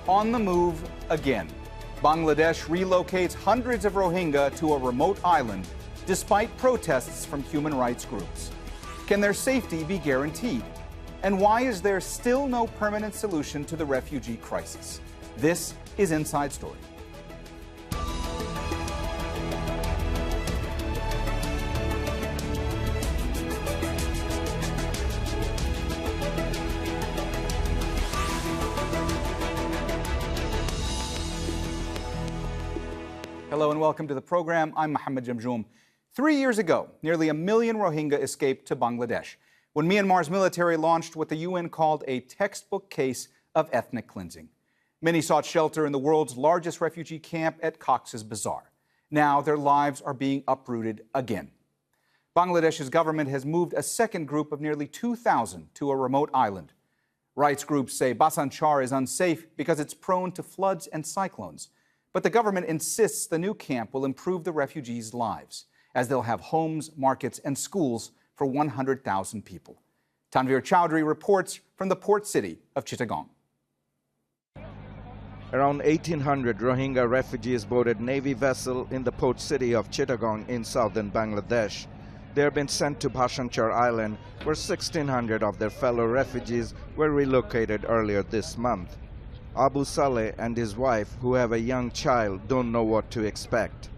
on the move again. Bangladesh relocates hundreds of Rohingya to a remote island despite protests from human rights groups. Can their safety be guaranteed? And why is there still no permanent solution to the refugee crisis? This is Inside Story. Hello and welcome to the program. I'm Mohammed Jamjoom. 3 years ago, nearly 1 million Rohingya escaped to Bangladesh when Myanmar's military launched what the UN called a textbook case of ethnic cleansing. Many sought shelter in the world's largest refugee camp at Cox's Bazar. Now their lives are being uprooted again. Bangladesh's government has moved a second group of nearly 2,000 to a remote island. Rights groups say Bhasan Char is unsafe because it's prone to floods and cyclones. But the government insists the new camp will improve the refugees' lives, as they'll have homes, markets, and schools for 100,000 people. Tanvir Chowdhury reports from the port city of Chittagong. Around 1,800 Rohingya refugees boarded Navy vessel in the port city of Chittagong in southern Bangladesh. They have been sent to Bhasan Char Island, where 1,600 of their fellow refugees were relocated earlier this month. Abu Saleh and his wife, who have a young child, don't know what to expect.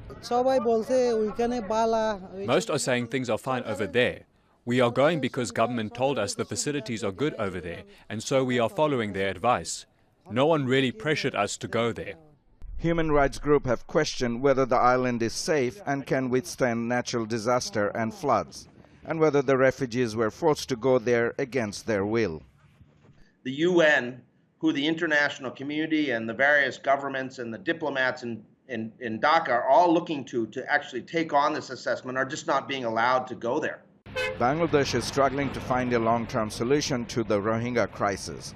Most are saying things are fine over there. We are going because government told us the facilities are good over there, and so we are following their advice. No one really pressured us to go there. Human rights groups have questioned whether the island is safe and can withstand natural disaster and floods, and whether the refugees were forced to go there against their will. The UN, who the international community and the various governments and the diplomats in Dhaka are all looking to actually take on this assessment, are just not being allowed to go there. Bangladesh is struggling to find a long-term solution to the Rohingya crisis.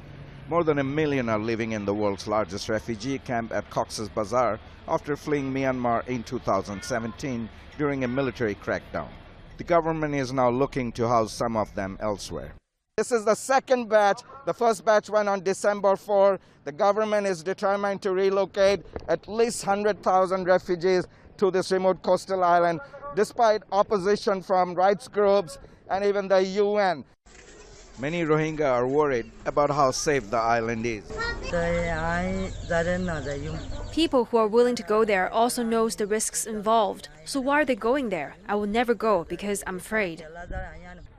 More than 1 million are living in the world's largest refugee camp at Cox's Bazar after fleeing Myanmar in 2017 during a military crackdown. The government is now looking to house some of them elsewhere. This is the second batch. The first batch went on December 4. The government is determined to relocate at least 100,000 refugees to this remote coastal island, despite opposition from rights groups and even the UN. Many Rohingya are worried about how safe the island is. People who are willing to go there also knows the risks involved. So why are they going there? I will never go because I'm afraid.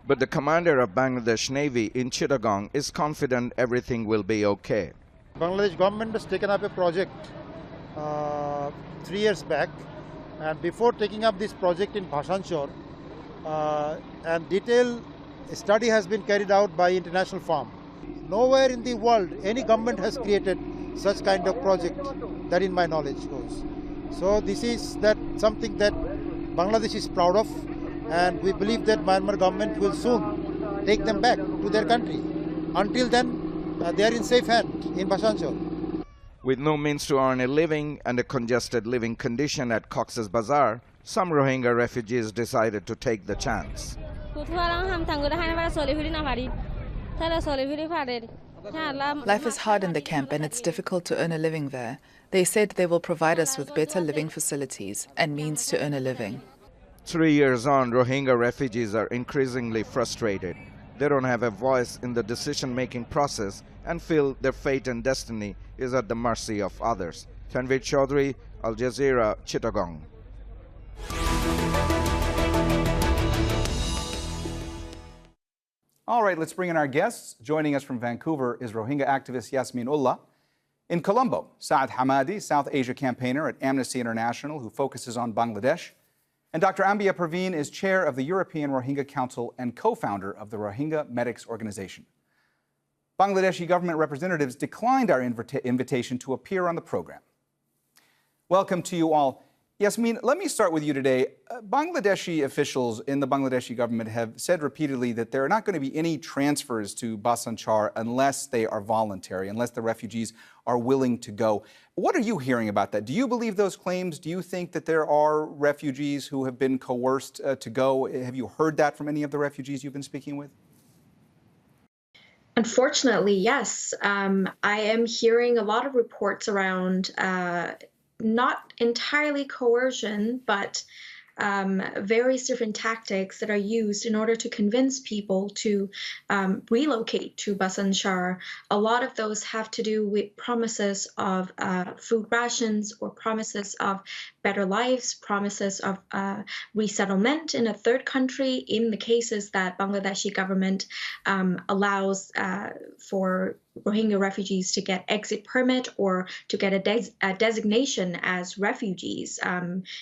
But the commander of Bangladesh Navy in Chittagong is confident everything will be okay. Bangladesh government has taken up a project 3 years back, and before taking up this project in Bhasan Char, and detailed study has been carried out by international firm. Nowhere in the world any government has created such kind of project, that in my knowledge goes. So this is something that Bangladesh is proud of, and we believe that Myanmar government will soon take them back to their country. Until then, they are in safe hand in Bhasan Char. With no means to earn a living and a congested living condition at Cox's Bazar, some Rohingya refugees decided to take the chance. Life is hard in the camp and it's difficult to earn a living there. They said they will provide us with better living facilities and means to earn a living. 3 years on, Rohingya refugees are increasingly frustrated. They don't have a voice in the decision-making process and feel their fate and destiny is at the mercy of others. Tanvir Chowdhury, Al Jazeera, Chittagong. All right, let's bring in our guests. Joining us from Vancouver is Rohingya activist Yasmin Ullah. In Colombo, Saad Hamadi, South Asia campaigner at Amnesty International, who focuses on Bangladesh. And Dr. Ambia Parveen is chair of the European Rohingya Council and co-founder of the Rohingya Medics Organization. Bangladeshi government representatives declined our invitation to appear on the program. Welcome to you all. Yasmin, let me start with you today. Bangladeshi officials in the Bangladeshi government have said repeatedly that there are not going to be any transfers to Bhasan Char unless they are voluntary, unless the refugees are willing to go. What are you hearing about that? Do you believe those claims? Do you think that there are refugees who have been coerced to go? Have you heard that from any of the refugees you've been speaking with? Unfortunately, yes. I am hearing a lot of reports around not entirely coercion, but various different tactics that are used in order to convince people to relocate to Bhasan Char. A lot of those have to do with promises of food rations or promises of better lives, promises of resettlement in a third country in the cases that Bangladeshi government allows for Rohingya refugees to get exit permit or to get a designation as refugees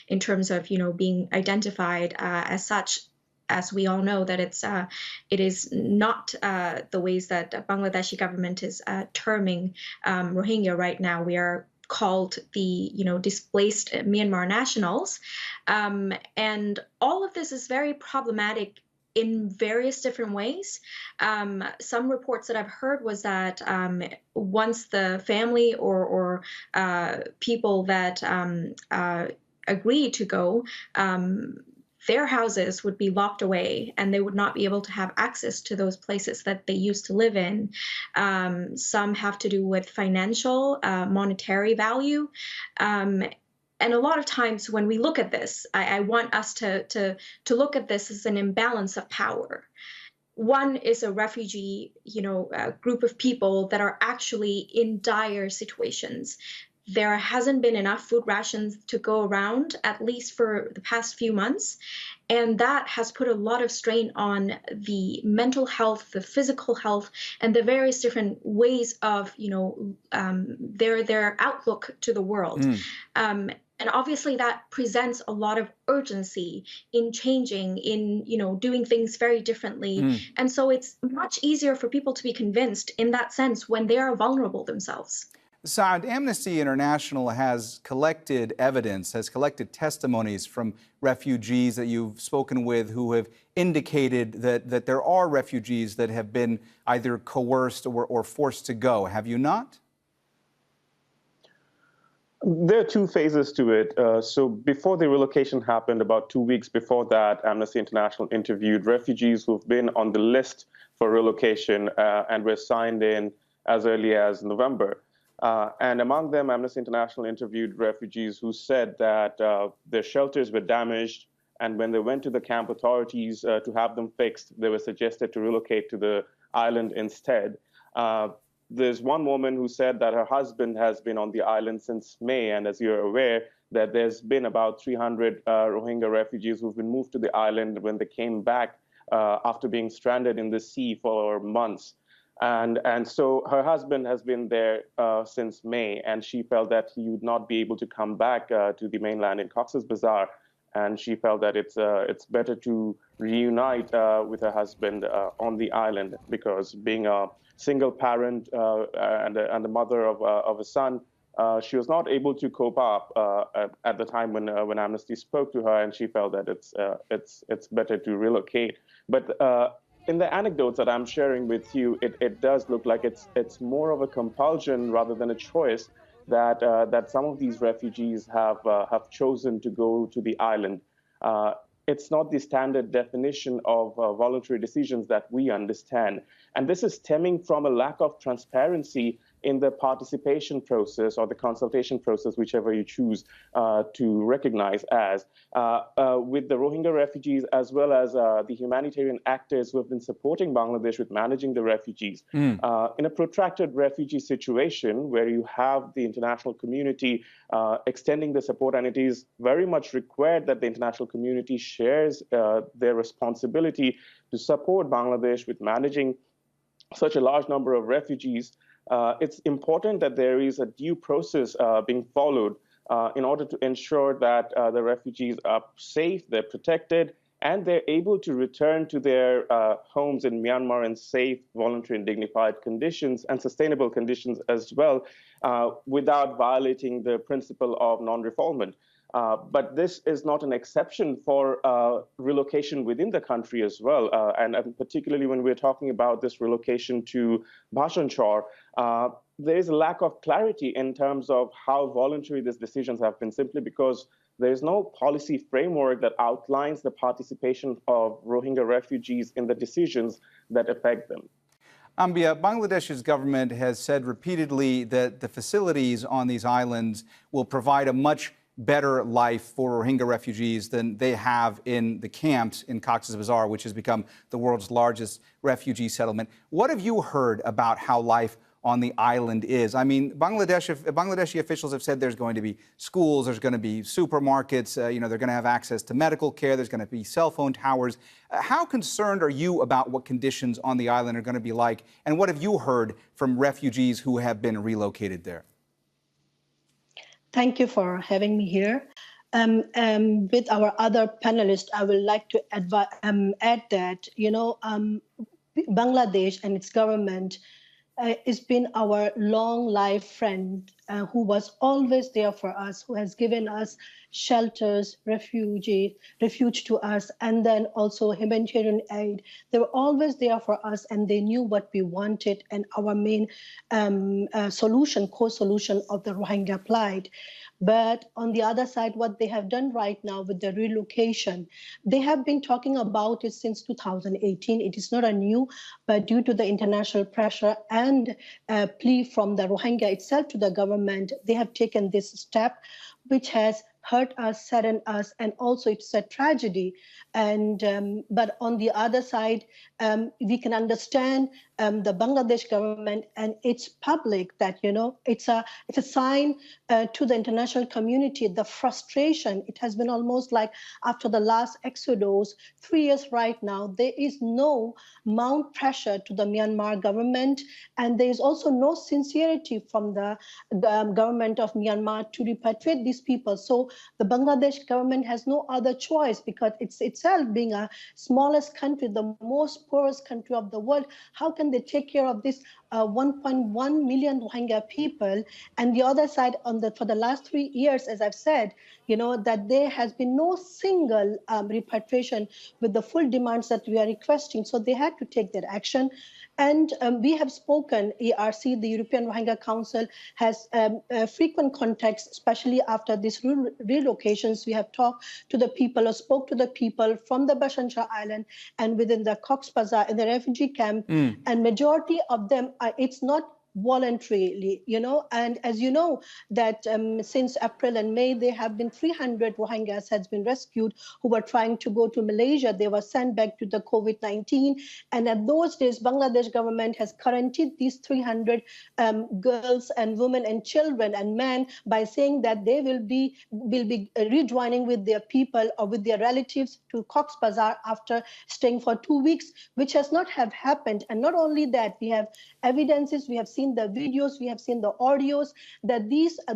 in terms of, being identified as such. As we all know that it is not the ways that Bangladeshi government is terming Rohingya right now. We are called the displaced Myanmar nationals, and all of this is very problematic in various different ways. Some reports that I've heard was that once the family or people that agree to go, their houses would be locked away and they would not be able to have access to those places that they used to live in. Some have to do with financial, monetary value. And a lot of times when we look at this, I want us to look at this as an imbalance of power. One is a refugee, group of people that are actually in dire situations. There hasn't been enough food rations to go around, at least for the past few months. And that has put a lot of strain on the mental health, the physical health, and the various different ways of, their outlook to the world. And obviously that presents a lot of urgency in changing, in, doing things very differently. And so it's much easier for people to be convinced in that sense when they are vulnerable themselves. Saad, Amnesty International has collected evidence, has collected testimonies from refugees that you've spoken with who have indicated that there are refugees that have been either coerced or forced to go. Have you not? There are two phases to it. So before the relocation happened, about 2 weeks before that, Amnesty International interviewed refugees who've been on the list for relocation and were signed in as early as November. And among them, Amnesty International interviewed refugees who said that their shelters were damaged, and when they went to the camp authorities to have them fixed, they were suggested to relocate to the island instead. There's one woman who said that her husband has been on the island since May, and as you're aware, that there's been about 300 Rohingya refugees who've been moved to the island when they came back after being stranded in the sea for months. And so her husband has been there since May, and she felt that he would not be able to come back to the mainland in Cox's Bazar. And she felt that it's better to reunite with her husband on the island, because being a single parent and the mother of a son, she was not able to cope up at the time when Amnesty spoke to her, and she felt that it's better to relocate. But in the anecdotes that I'm sharing with you, it does look like it's more of a compulsion rather than a choice that some of these refugees have chosen to go to the island. It's not the standard definition of voluntary decisions that we understand. And this is stemming from a lack of transparency in the participation process or the consultation process, whichever you choose to recognize as, with the Rohingya refugees, as well as the humanitarian actors who have been supporting Bangladesh with managing the refugees. In a protracted refugee situation where you have the international community extending the support, and it is very much required that the international community shares their responsibility to support Bangladesh with managing such a large number of refugees, it's important that there is a due process being followed in order to ensure that the refugees are safe, they're protected, and they're able to return to their homes in Myanmar in safe, voluntary, and dignified conditions, and sustainable conditions as well, without violating the principle of non-refoulement. But this is not an exception for relocation within the country as well. And particularly when we're talking about this relocation to Bhasan Char, there is a lack of clarity in terms of how voluntary these decisions have been, simply because there is no policy framework that outlines the participation of Rohingya refugees in the decisions that affect them. Ambia, Bangladesh's government has said repeatedly that the facilities on these islands will provide a much better life for Rohingya refugees than they have in the camps in Cox's Bazar, which has become the world's largest refugee settlement. What have you heard about how life on the island is? I mean, Bangladeshi officials have said there's going to be schools, there's going to be supermarkets, they're going to have access to medical care, there's going to be cell phone towers. How concerned are you about what conditions on the island are going to be like? And what have you heard from refugees who have been relocated there? Thank you for having me here. With our other panelists, I would like to add that, Bangladesh and its government has been our long life friend who was always there for us, who has given us shelters, refuge to us, and then also humanitarian aid. They were always there for us, and they knew what we wanted and our main co-solution of the Rohingya plight. But on the other side, what they have done right now with the relocation, they have been talking about it since 2018. It is not a new, but due to the international pressure and plea from the Rohingya itself to the government, they have taken this step, which has hurt us, saddened us, and also it's a tragedy. And but on the other side, we can understand the Bangladesh government and its public that it's a sign to the international community, the frustration. It has been almost like after the last exodus, 3 years right now, there is no mount pressure to the Myanmar government, and there is also no sincerity from the government of Myanmar to repatriate these people. So the Bangladesh government has no other choice, because it's itself being a smallest country, the most poorest country of the world. How can they take care of this 1.1 million Rohingya people? And the other side, for the last 3 years, as I've said, that there has been no single repatriation with the full demands that we are requesting. So they had to take that action. And we have spoken, ERC, the European Rohingya Council, has frequent contacts, especially after these relocations. We have talked to the people or spoke to the people from the Bhasan Char Island and within the Cox's Bazar in the refugee camp. And majority of them, it's not voluntarily, and as you know, that since April and May, there have been 300 Rohingyas has been rescued who were trying to go to Malaysia. They were sent back to the COVID-19, and at those days, Bangladesh government has quarantined these 300 girls and women and children and men by saying that they will be rejoining with their people or with their relatives to Cox's Bazar after staying for 2 weeks, which has not have happened. And not only that, we have evidences, we have seen the videos, we have seen the audios that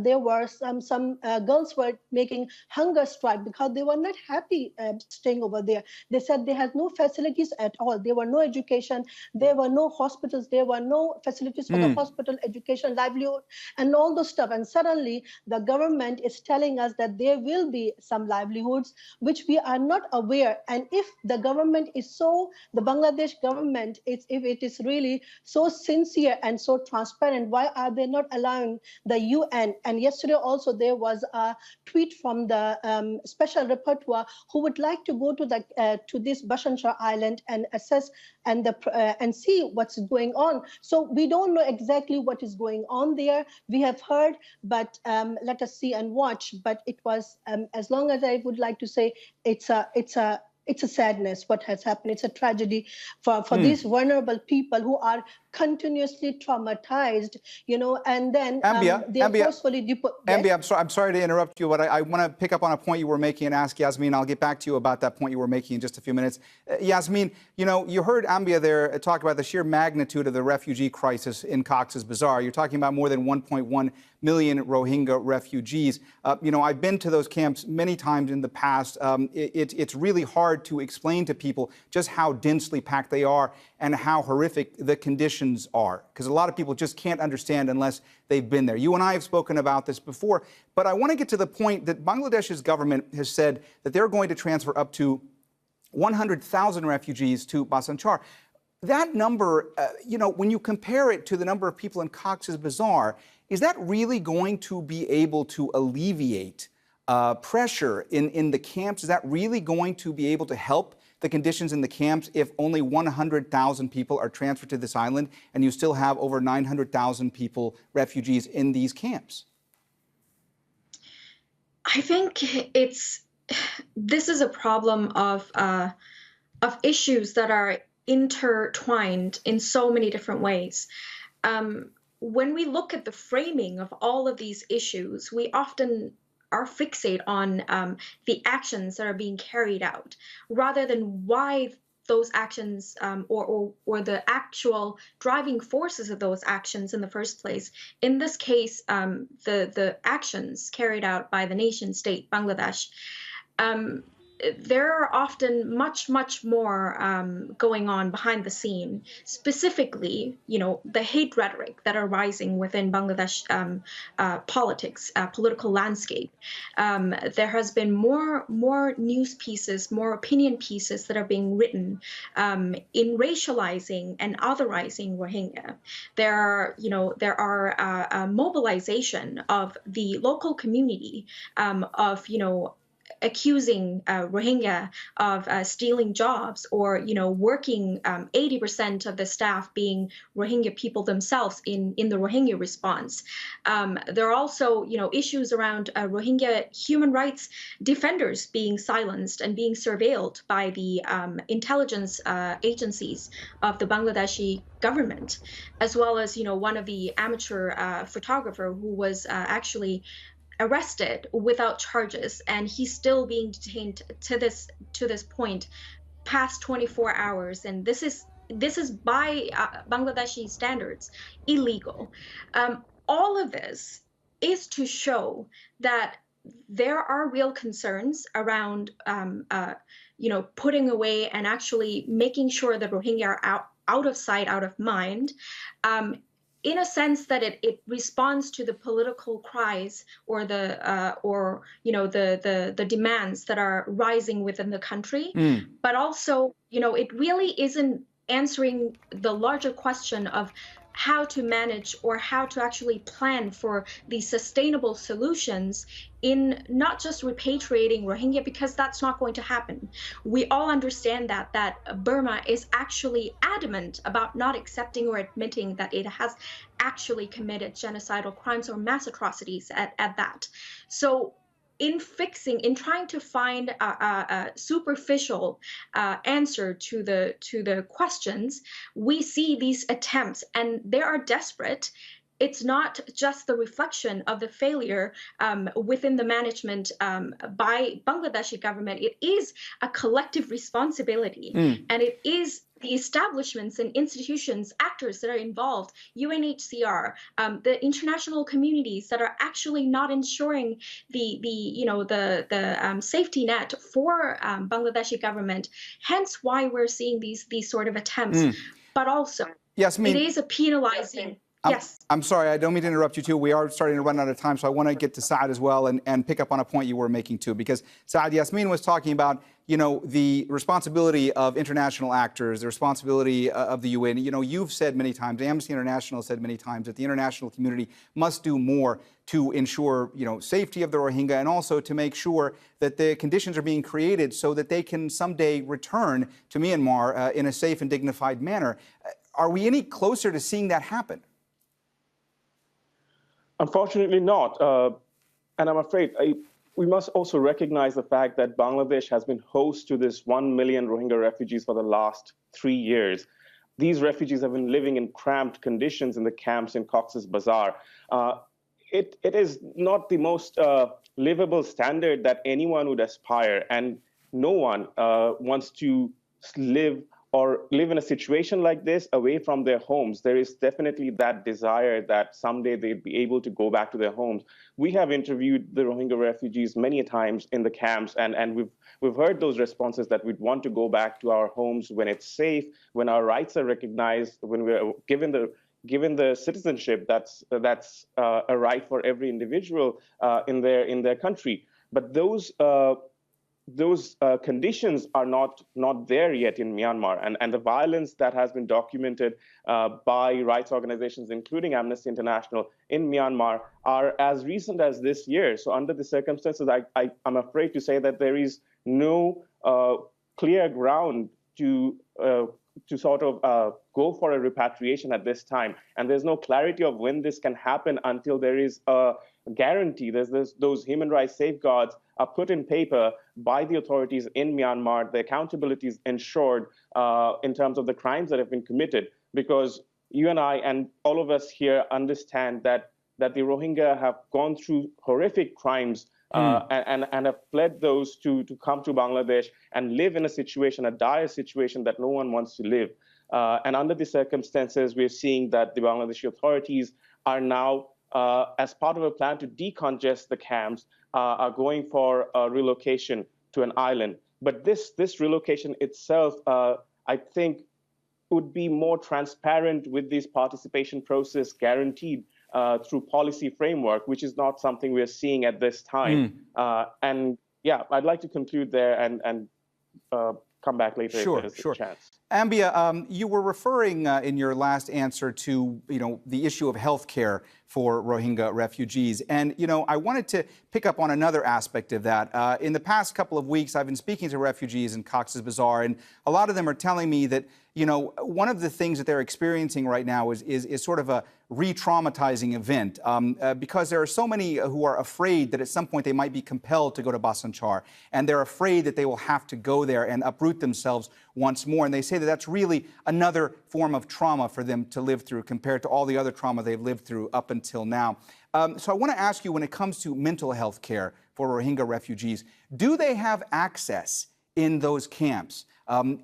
there were some girls were making hunger strike because they were not happy staying over there. They said they had no facilities at all. There were no education, there were no hospitals, there were no facilities for the hospital, education, livelihood, and all those stuff. And suddenly the government is telling us that there will be some livelihoods which we are not aware. And if the government is the Bangladesh government, if it is really so sincere and so transparent, why are they not allowing the UN? And yesterday also there was a tweet from the special rapporteur who would like to go to this Bhasan Char Island and assess and see what's going on. So we don't know exactly what is going on there. We have heard, but let us see and watch. But it was, as long as I would like to say, it's a sadness what has happened. It's a tragedy for these vulnerable people who are continuously traumatized, and then they are forcefully deported. Ambia, I'm sorry to interrupt you, but I want to pick up on a point you were making and ask Yasmin. I'll get back to you about that point you were making in just a few minutes. Yasmin, you heard Ambia there talk about the sheer magnitude of the refugee crisis in Cox's Bazar. You're talking about more than 1.1 million Rohingya refugees. I've been to those camps many times in the past. It's really hard to explain to people just how densely packed they are and how horrific the conditions are, because a lot of people just can't understand unless they've been there. You and I have spoken about this before, but I want to get to the point that Bangladesh's government has said that they're going to transfer up to 100,000 refugees to Bhasan Char. That number, when you compare it to the number of people in Cox's Bazar, is that really going to be able to alleviate pressure in the camps? Is that really going to be able to help the conditions in the camps if only 100,000 people are transferred to this island and you still have over 900,000 people, refugees, in these camps? I think this is a problem of issues that are intertwined in so many different ways. When we look at the framing of all of these issues, we often are fixate on the actions that are being carried out, rather than why those actions or the actual driving forces of those actions in the first place. In this case, the actions carried out by the nation state, Bangladesh, there are often much more going on behind the scene. Specifically, the hate rhetoric that are rising within Bangladesh politics, political landscape. There has been more news pieces, more opinion pieces that are being written in racializing and otherizing Rohingya. There are mobilization of the local community of accusing Rohingya of stealing jobs, or working 80% of the staff being Rohingya people themselves in the Rohingya response. There are also issues around Rohingya human rights defenders being silenced and being surveilled by the intelligence agencies of the Bangladeshi government, as well as one of the amateur photographer who was actually arrested without charges, and he's still being detained to this point, past 24 hours, and this is by Bangladeshi standards illegal. All of this is to show that there are real concerns around putting away and actually making sure that Rohingya are out of sight, out of mind. In a sense that it responds to the political cries or the demands that are rising within the country, but also it really isn't answering the larger question of how to manage or how to actually plan for the sustainable solutions in not just repatriating Rohingya, because that's not going to happen. We all understand that Burma is actually adamant about not accepting or admitting that it has actually committed genocidal crimes or mass atrocities at that. So in trying to find a superficial answer to the questions, we see these attempts, and they are desperate. It's not just the reflection of the failure within the management by Bangladeshi government. It is a collective responsibility, and it is the establishments and institutions, actors that are involved, UNHCR, the international communities that are actually not ensuring the safety net for Bangladeshi government. Hence, why we're seeing these sort of attempts. But also, Yasmeen, it is a penalizing. Yes. I'm sorry, I don't mean to interrupt you too. We are starting to run out of time, so I want to get to Saad as well and pick up on a point you were making too, because Saad, Yasmeen was talking about, the responsibility of international actors, the responsibility of the UN. You've said many times, Amnesty International has said many times that the international community must do more to ensure, safety of the Rohingya, and also to make sure that the conditions are being created so that they can someday return to Myanmar in a safe and dignified manner. Are we any closer to seeing that happen? Unfortunately not. And I'm afraid we must also recognize the fact that Bangladesh has been host to this 1 million Rohingya refugees for the last 3 years. These refugees have been living in cramped conditions in the camps in Cox's Bazar. It is not the most livable standard that anyone would aspire, and no one wants to live in a situation like this away from their homes. There is definitely that desire that someday they'd be able to go back to their homes. We have interviewed the Rohingya refugees many times in the camps, and we've heard those responses that we'd want to go back to our homes when it's safe, when our rights are recognized, when we're given the citizenship that's a right for every individual in their country. But those conditions are not there yet in Myanmar, and the violence that has been documented by rights organizations, including Amnesty International, in Myanmar are as recent as this year. So under the circumstances, I'm afraid to say that there is no clear ground to sort of go for a repatriation at this time. And there's no clarity of when this can happen until there is a guarantee. Those human rights safeguards are put in paper by the authorities in Myanmar. The accountability is ensured in terms of the crimes that have been committed. Because you and I and all of us here understand that the Rohingya have gone through horrific crimes and have fled those to come to Bangladesh and live in a situation, a dire situation that no one wants to live. And under the circumstances, we're seeing that the Bangladeshi authorities are now, as part of a plan to decongest the camps, are going for a relocation to an island. But this relocation itself, I think, would be more transparent with this participation process guaranteed through policy framework, which is not something we're seeing at this time. And yeah, I'd like to conclude there and come back later if there's a chance. Ambia, you were referring in your last answer to the issue of health care for Rohingya refugees. And I wanted to pick up on another aspect of that. In the past couple of weeks, I've been speaking to refugees in Cox's Bazar, and a lot of them are telling me that one of the things that they're experiencing right now is sort of a re-traumatizing event because there are so many who are afraid that at some point they might be compelled to go to Bhasan Char, and they're afraid that they will have to go there and uproot themselves once more. And they say that that's really another form of trauma for them to live through compared to all the other trauma they've lived through up until now. So I want to ask you, when it comes to mental health care for Rohingya refugees, do they have access in those camps?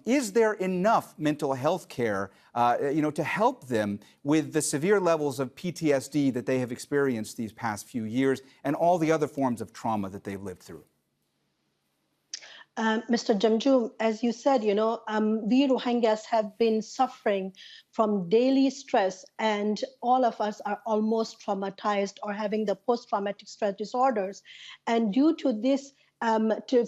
Is there enough mental health care, to help them with the severe levels of PTSD that they have experienced these past few years and all the other forms of trauma that they've lived through? Mr. Jamjoom, as you said, we Rohingyas have been suffering from daily stress, and all of us are almost traumatized or having the post-traumatic stress disorders. And due to this,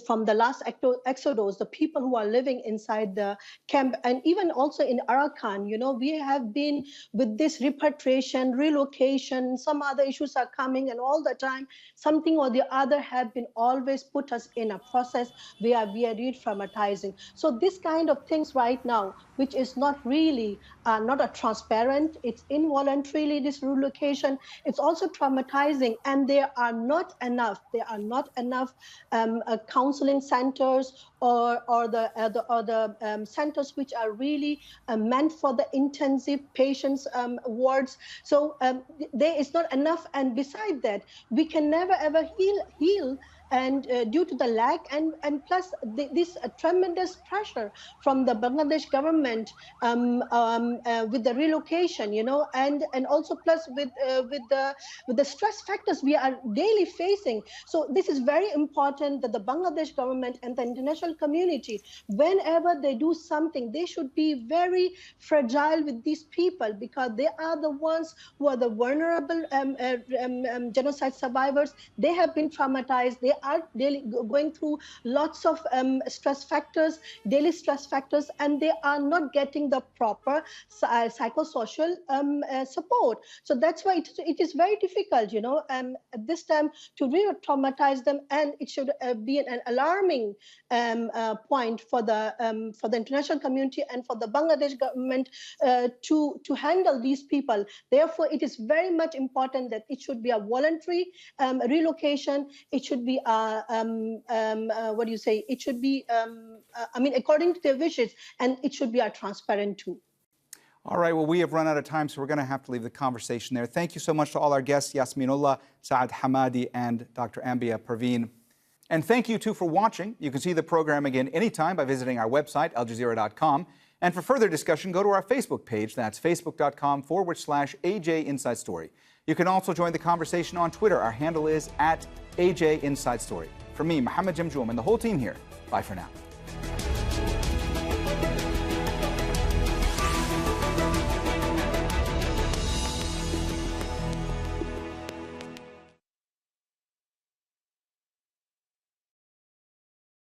from the last exodus, the people who are living inside the camp, and even also in Arakan, we have been with this repatriation, relocation, some other issues are coming, and all the time, something or the other have been always put us in a process where we are re-traumatizing. So this kind of things right now, which is not really, not a transparent, it's involuntarily this relocation, it's also traumatizing, and there are not enough counseling centers or the centers which are really meant for the intensive patients wards. So there is not enough, and beside that, we can never ever heal. And due to the lack and plus this tremendous pressure from the Bangladesh government with the relocation, and also plus with the stress factors we are daily facing. So this is very important that the Bangladesh government and the international community, whenever they do something, they should be very fragile with these people, because they are the ones who are the vulnerable genocide survivors. They have been traumatized. They are daily going through lots of daily stress factors, and they are not getting the proper psychosocial support. So that's why it is very difficult, at this time to re-traumatize them, and it should be an alarming point for the international community and for the Bangladesh government to handle these people. Therefore, it is very much important that it should be a voluntary relocation. It should be it should be, according to their wishes, and it should be transparent too. All right, well, we have run out of time, so we're going to have to leave the conversation there. Thank you so much to all our guests, Yasmin Ullah, Saad Hamadi, and Dr. Ambia Parveen. And thank you, too, for watching. You can see the program again anytime by visiting our website, aljazeera.com. And for further discussion, go to our Facebook page. That's facebook.com/AJ Inside Story. You can also join the conversation on Twitter. Our handle is @AJ Inside Story. For me, Mohammed Jamjoom, and the whole team here, bye for now.